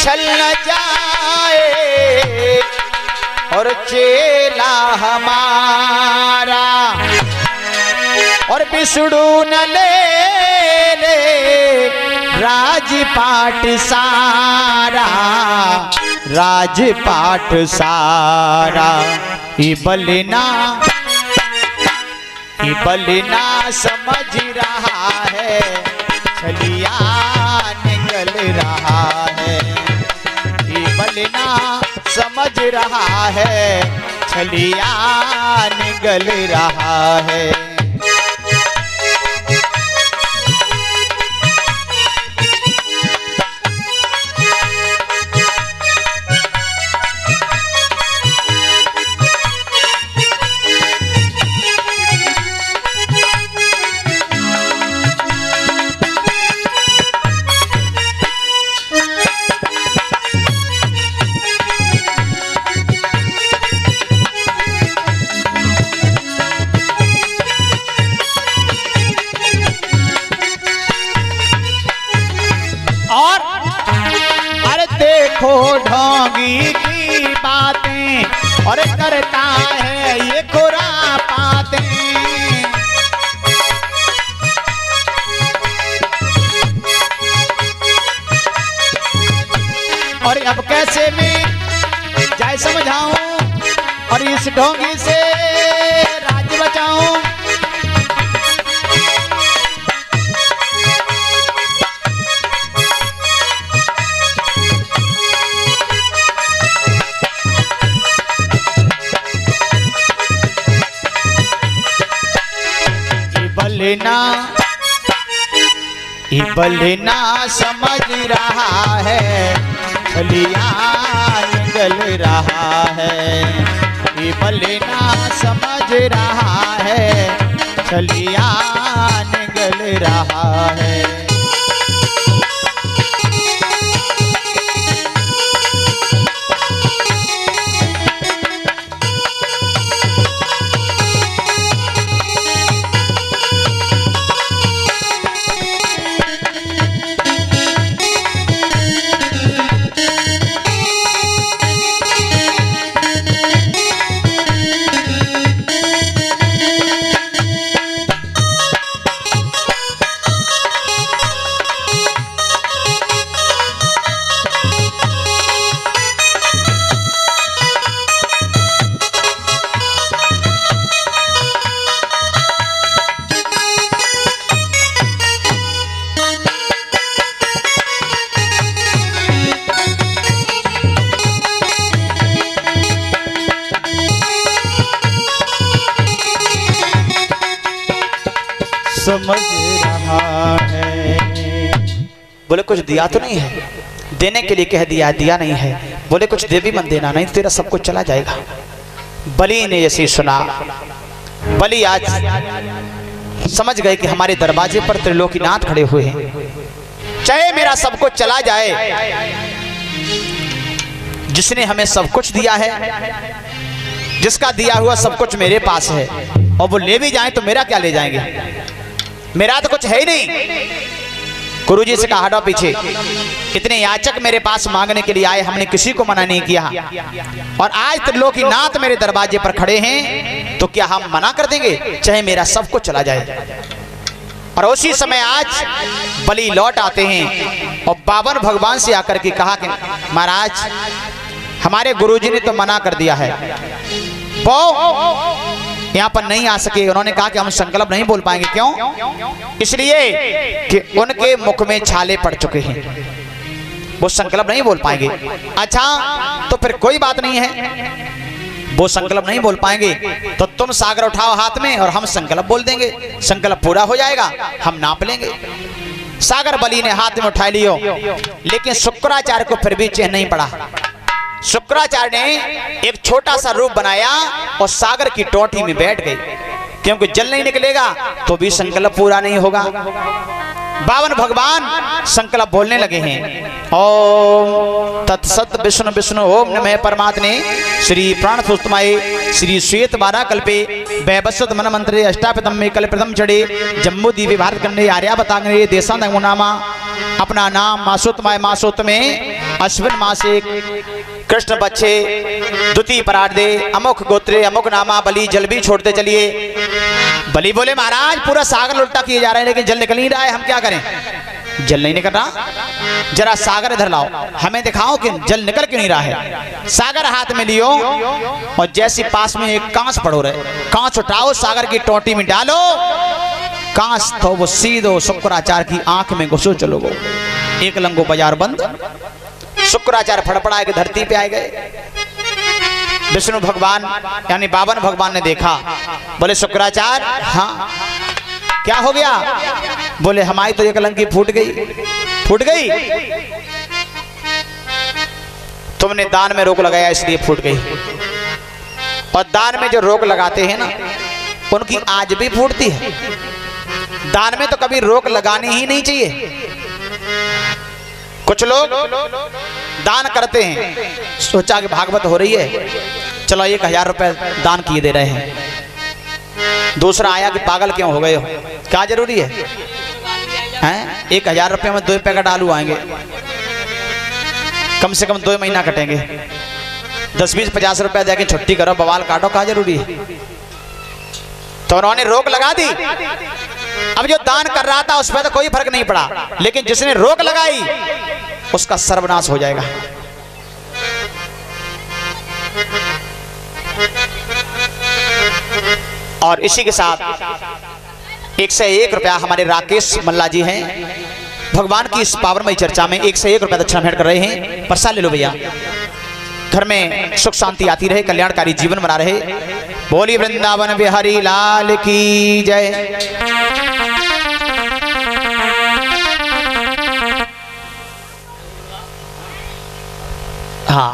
बिछल न जाए और चेला हमारा, और बिसड़ू न ले राजपाट सारा, राजपाट सारा। ये बलना समझ रहा है, छलिया निकल रहा है। ये बलना समझ रहा है, छलिया निकल रहा है। देखो ढोंगी की बातें और करता है ये खुरापातें। और अब कैसे मैं जाए समझाऊं और इस ढोंगी से राज्य बचाऊं। ये बलना समझ रहा है, छलिया निकल रहा है। ये बलना समझ रहा है, छलिया निकल रहा है। समझ रहा है। बोले कुछ दिया तो नहीं है, देने के लिए कह दिया, दिया नहीं है। बोले कुछ दे भी मत देना, नहीं तो तेरा सब कुछ चला जाएगा। बलि ने जैसे सुना, बलि आज समझ गए कि हमारे दरवाजे पर त्रिलोकीनाथ खड़े हुए हैं, चाहे मेरा सब कुछ चला जाए, जिसने हमें सब कुछ दिया है, जिसका दिया हुआ सब कुछ मेरे पास है, और वो ले भी जाएं तो मेरा क्या ले जाएंगे? मेरा तो कुछ है ही नहीं। गुरुजी से कहा हटो पीछे, इतने याचक मेरे पास मांगने के लिए आए, हमने किसी को मना नहीं किया, और आज त्रिलोकीनाथ मेरे दरवाजे पर खड़े हैं, तो क्या हम मना कर देंगे? चाहे मेरा सब कुछ चला जाए। और उसी समय आज बलि लौट आते हैं और बावन भगवान से आकर के कहा कि महाराज हमारे गुरुजी ने तो मना कर दिया है, वो यहाँ पर नहीं आ सके। उन्होंने कहा कि हम संकल्प नहीं बोल पाएंगे। क्यों? इसलिए कि उनके मुख में छाले पड़ चुके हैं, वो संकल्प नहीं बोल पाएंगे। अच्छा तो फिर कोई बात नहीं है, वो संकल्प नहीं बोल पाएंगे तो तुम सागर उठाओ हाथ में और हम संकल्प बोल देंगे, संकल्प पूरा हो जाएगा, हम नाप लेंगे। सागर बलि ने हाथ में उठा लियो, लेकिन शुक्राचार्य को फिर भी चैन नहीं पड़ा। शुक्राचार्य ने एक छोटा सा रूप बनाया और सागर की टोटी में बैठ गए, क्योंकि जल नहीं निकलेगा तो भी संकल्प पूरा नहीं होगा। बावन भगवान संकल्प बोलने लगे हैं। ओम तत्सत विष्णु विष्णु ओम नमः परमात्मने श्री प्राण पुस्तमाय श्री श्वेत बारा कल्पे वैवस्वत मन मंत्रे अष्टापितम में कल्पृतम चढ़े जम्मू दीवे भारत कन्ने आर्या बतांगे देशांगमुनामा अपना नाम मासोत्माय मासोत में अश्विन मासे कृष्ण बच्चे द्वितीय परार्धे अमुख गोत्रे अमुक नामा बलि जल भी छोड़ते चलिए। बलि बोले महाराज पूरा सागर उल्टा किए जा रहे हैं लेकिन जल निकल नहीं रहा है, हम क्या करें? जल नहीं निकल रहा, जरा सागर इधर लाओ, हमें दिखाओ कि जल निकल क्यों नहीं रहा है। सागर हाथ में लियो और जैसे पास में एक कांच पड़ो रहे, कांच उठाओ सागर की टोटी में डालो, कांच तो वो सीधो शुक्राचार्य की आंख में घुसो चलो गो। एक लंगो बाजार बंद, शुक्राचार्य फड़फड़ा के धरती पे आए गए। विष्णु भगवान यानी बावन भगवान ने देखा, बोले शुक्राचार्य हाँ क्या हो गया? बोले हमारी तो एक लंकी फूट गई। फूट गई? तुमने दान में रोक लगाया इसलिए फूट गई। और दान में जो रोक लगाते हैं ना उनकी आज भी फूटती है। दान में तो कभी रोक लगानी ही नहीं चाहिए। कुछ लोग दान करते हैं, सोचा कि भागवत हो रही है चलो 1000 रुपए दान किए दे रहे हैं। दूसरा आया कि पागल क्यों हो गए हो, क्या जरूरी है? 1000 रुपए में 2 पैकेट आलू आएंगे, कम से कम 2 महीना कटेंगे। 10, 20, 50 रुपए देके छुट्टी करो, बवाल काटो, क्या जरूरी है? तो उन्होंने रोक लगा दी। अब जो दान कर रहा था उस पर तो कोई फर्क नहीं पड़ा, लेकिन जिसने रोक लगाई उसका सर्वनाश हो जाएगा। और इसी के साथ 101 रुपया हमारे राकेश मल्ला जी हैं, भगवान की इस पावनमयी चर्चा में 101 रुपया दक्षिणा भेंट कर रहे हैं। प्रसाद ले लो भैया, घर में सुख शांति आती रहे, कल्याणकारी जीवन बना रहे। बोली वृंदावन बिहारी लाल की जय।